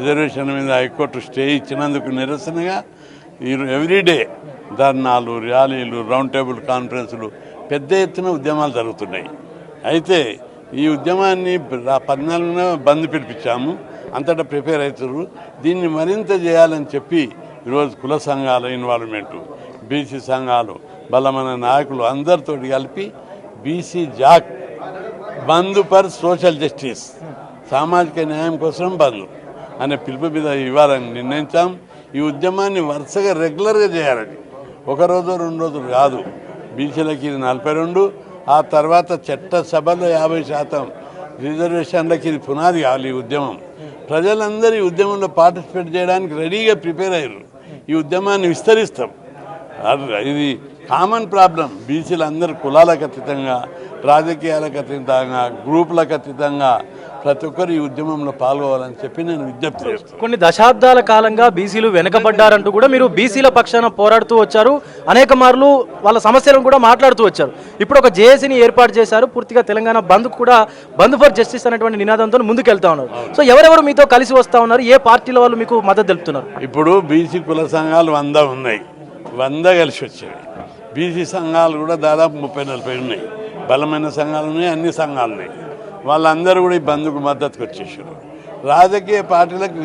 Reservation మీద high court stay ఇచ్చినందుకు నిరసనగా ఎవ్రీడే ధర్నాలు, ర్యాలీలు, రౌండ్ టేబుల్ కాన్ఫరెన్సులు, పెద్ద ఎత్తున ఉద్యమాలు జరుగుతున్నాయి. అయితే ఈ ఉద్యమాన్ని 14న బంద్ పిలిపించాము. అంతటా ప్రిపేర్ అవుతారు. దీన్ని మరింత చేయాలని చెప్పి ఈరోజు కుల సంఘాల ఇన్వాల్వ్మెంటు, బీసీ సంఘాలు, బలమైన నాయకులు అందరితో కలిపి BC Jack bandh for social justice, సామాజిక న్యాయం కోసం బంద్ అనే పిలుపు మీద ఇవ్వాలని నిర్ణయించాం. ఈ ఉద్యమాన్ని వరుసగా రెగ్యులర్గా చేయాలని, ఒకరోజు 2 రోజులు కాదు. బీసీలకి ఇది 42, ఆ తర్వాత చట్టసభలో 50% రిజర్వేషన్లకి ఇది పునాది కావాలి. ఈ ఉద్యమం ప్రజలందరూ ఈ ఉద్యమంలో పార్టిసిపేట్ చేయడానికి రెడీగా ప్రిపేర్ అయ్యారు. ఈ ఉద్యమాన్ని విస్తరిస్తాం. ఇది కామన్ ప్రాబ్లం. బీసీలు అందరూ కులాలకు అతీతంగా, రాజకీయాలకు అతీతంగా, గ్రూపులకు అతీతంగా ప్రతి ఒక్కరు ఈ ఉద్యమంలో పాల్గొవాలని చెప్పి నేను విజ్ఞప్తి చేస్తాను. కొన్ని దశాబ్దాల కాలంగా బీసీలు వెనుకబడ్డారంటూ కూడా మీరు బీసీల పక్షాన పోరాడుతూ వచ్చారు. అనేక మార్లు వాళ్ళ సమస్యలను కూడా మాట్లాడుతూ వచ్చారు. ఇప్పుడు ఒక జేఏసీని ఏర్పాటు చేశారు. పూర్తిగా తెలంగాణ బంద్ కూడా బంద్ ఫర్ జస్టిస్ అనేటువంటి నినాదంతో ముందుకెళ్తా ఉన్నారు. సో ఎవరెవరు మీతో కలిసి వస్తూ ఉన్నారు? ఏ పార్టీల వాళ్ళు మీకు మద్దతు తెలుపుతున్నారు? ఇప్పుడు బీసీ కుల సంఘాలు 100 ఉన్నాయి. 100 కలిసి వచ్చాయి. బీసీ సంఘాలు కూడా దాదాపు 30-40 ఉన్నాయి. బలమైన సంఘాలు ఉన్నాయి, అన్ని సంఘాలు ఉన్నాయి. వాళ్ళందరూ కూడా ఈ బంద్కు మద్దతుకు వచ్చేసారు. రాజకీయ పార్టీలకు